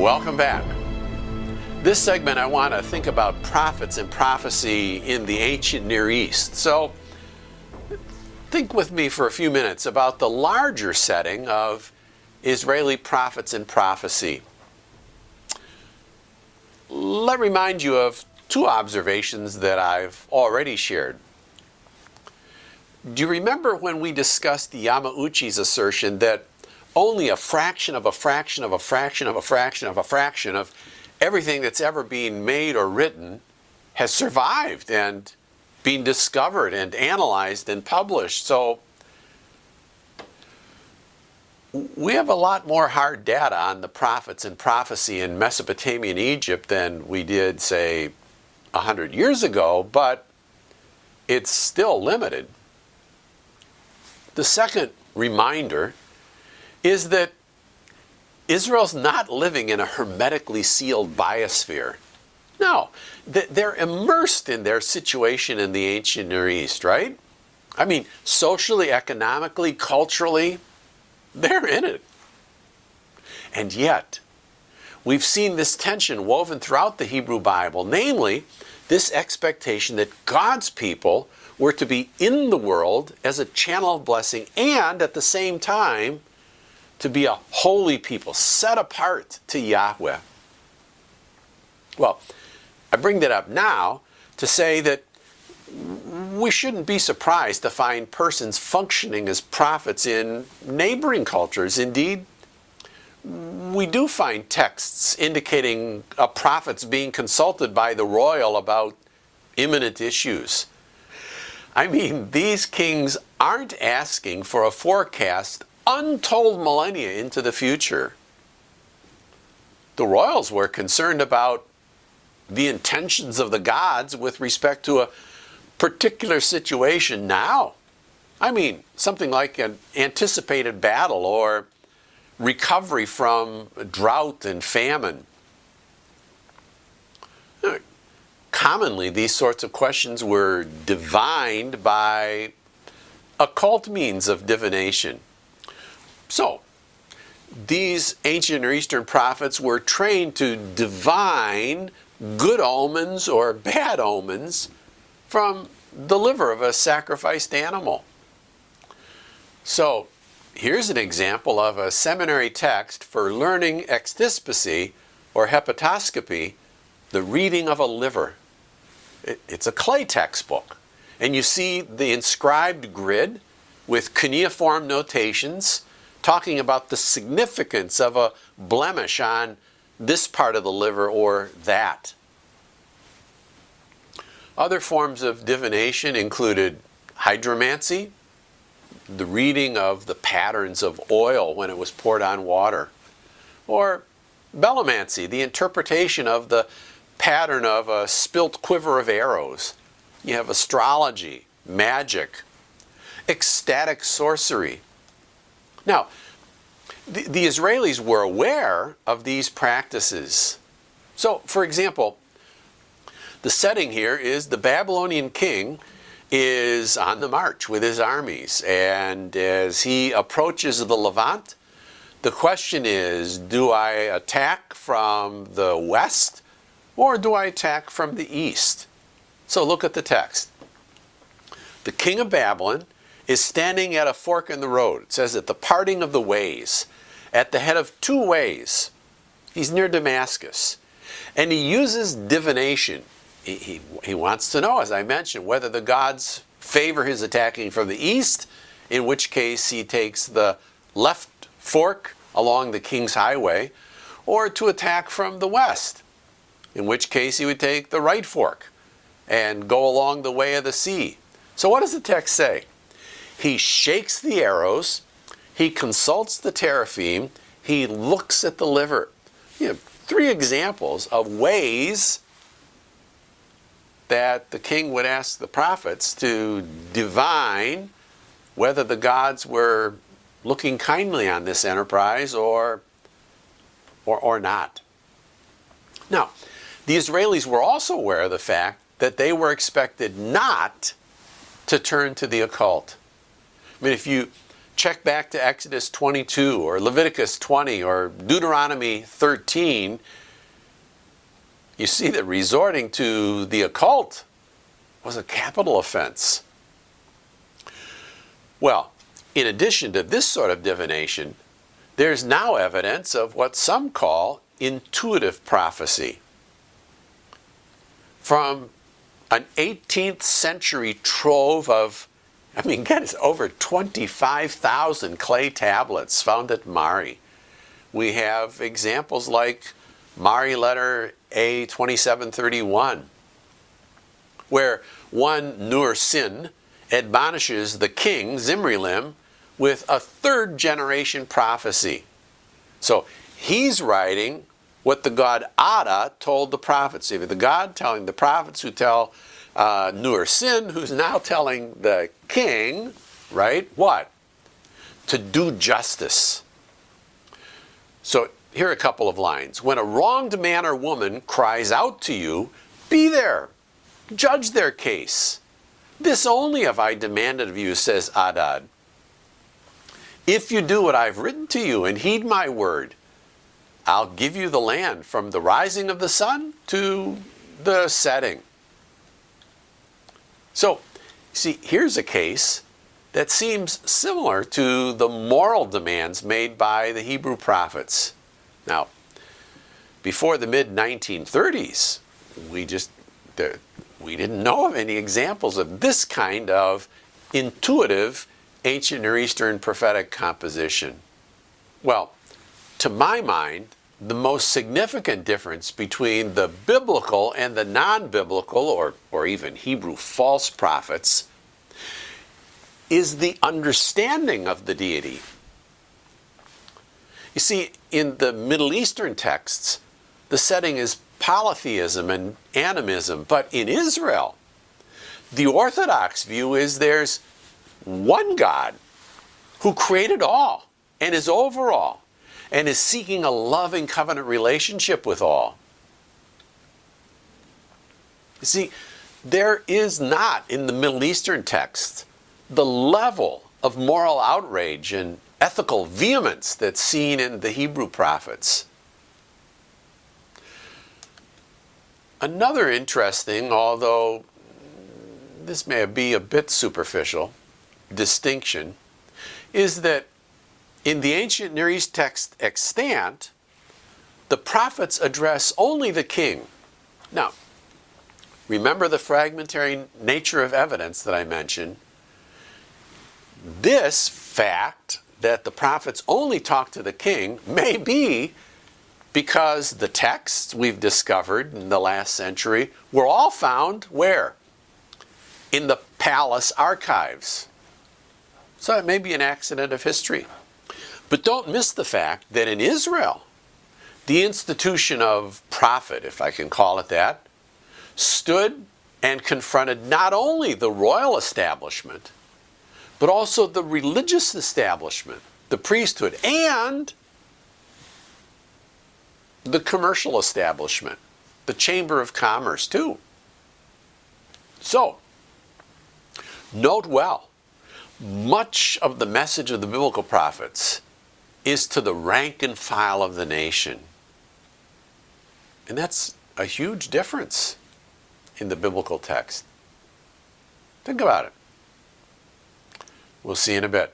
Welcome back. This segment I want to think about prophets and prophecy in the ancient Near East. So think with me for a few minutes about the larger setting of Israeli prophets and prophecy. Let me remind you of two observations that I've already shared. Do you remember when we discussed Yamauchi's assertion that only a fraction of a fraction of a fraction of a fraction of a fraction of everything that's ever been made or written has survived and been discovered and analyzed and published? So we have a lot more hard data on the prophets and prophecy in Mesopotamia and Egypt than we did, say, 100 years ago, but it's still limited. The second reminder is that Israel's not living in a hermetically sealed biosphere. No, they're immersed in their situation in the ancient Near East, right? I mean, socially, economically, culturally, they're in it. And yet, we've seen this tension woven throughout the Hebrew Bible, namely, this expectation that God's people were to be in the world as a channel of blessing and at the same time to be a holy people, set apart to Yahweh. Well, I bring that up now to say that we shouldn't be surprised to find persons functioning as prophets in neighboring cultures. Indeed, we do find texts indicating a prophet's being consulted by the royal about imminent issues. I mean, these kings aren't asking for a forecast untold millennia into the future. The royals were concerned about the intentions of the gods with respect to a particular situation now. I mean, something like an anticipated battle or recovery from drought and famine. Commonly, these sorts of questions were divined by occult means of divination. So, these ancient Near Eastern prophets were trained to divine good omens or bad omens from the liver of a sacrificed animal. So, here's an example of a seminary text for learning extispacy or hepatoscopy, the reading of a liver. It's a clay textbook. And you see the inscribed grid with cuneiform notations talking about the significance of a blemish on this part of the liver or that. Other forms of divination included hydromancy, the reading of the patterns of oil when it was poured on water, or belomancy, the interpretation of the pattern of a spilt quiver of arrows. You have astrology, magic, ecstatic sorcery. Now, the Israelis were aware of these practices. So, for example, the setting here is the Babylonian king is on the march with his armies, and as he approaches the Levant, the question is, do I attack from the west or do I attack from the east? So look at the text. The king of Babylon is standing at a fork in the road. It says at the parting of the ways, at the head of two ways. He's near Damascus. And he uses divination. He wants to know, as I mentioned, whether the gods favor his attacking from the east, in which case he takes the left fork along the king's highway, or to attack from the west, in which case he would take the right fork and go along the way of the sea. So what does the text say? He shakes the arrows, he consults the teraphim, he looks at the liver. You have three examples of ways that the king would ask the prophets to divine whether the gods were looking kindly on this enterprise or not. Now, the Israelis were also aware of the fact that they were expected not to turn to the occult. I mean, if you check back to Exodus 22 or Leviticus 20 or Deuteronomy 13, you see that resorting to the occult was a capital offense. Well, in addition to this sort of divination, there's now evidence of what some call intuitive prophecy. From an 18th century trove of, get this, over 25,000 clay tablets found at Mari. We have examples like Mari letter A2731, where one Nur Sin admonishes the king, Zimrilim, with a third generation prophecy. So he's writing what the god Ada told the prophets. The god telling the prophets who tell Nur Sin, who's now telling the king, right, what? To do justice. So here are a couple of lines. When a wronged man or woman cries out to you, be there, judge their case. This only have I demanded of you, says Adad. If you do what I've written to you and heed my word, I'll give you the land from the rising of the sun to the setting. So, see, here's a case that seems similar to the moral demands made by the Hebrew prophets. Now, before the mid-1930s, we didn't know of any examples of this kind of intuitive ancient Near Eastern prophetic composition. Well, to my mind, the most significant difference between the biblical and the non-biblical, or even Hebrew false prophets, is the understanding of the deity. You see, in the Middle Eastern texts, the setting is polytheism and animism, but in Israel, the Orthodox view is there's one God who created all and is over all and is seeking a loving covenant relationship with all. You see, there is not in the Middle Eastern text the level of moral outrage and ethical vehemence that's seen in the Hebrew prophets. Another interesting, although this may be a bit superficial, distinction is that in the ancient Near East text extant, the prophets address only the king. Now, remember the fragmentary nature of evidence that I mentioned. This fact that the prophets only talk to the king may be because the texts we've discovered in the last century were all found where? In the palace archives. So it may be an accident of history. But don't miss the fact that in Israel, the institution of prophet, if I can call it that, stood and confronted not only the royal establishment, but also the religious establishment, the priesthood, and the commercial establishment, the Chamber of Commerce too. So, note well, much of the message of the biblical prophets is to the rank and file of the nation. And that's a huge difference in the biblical text. Think about it. We'll see you in a bit.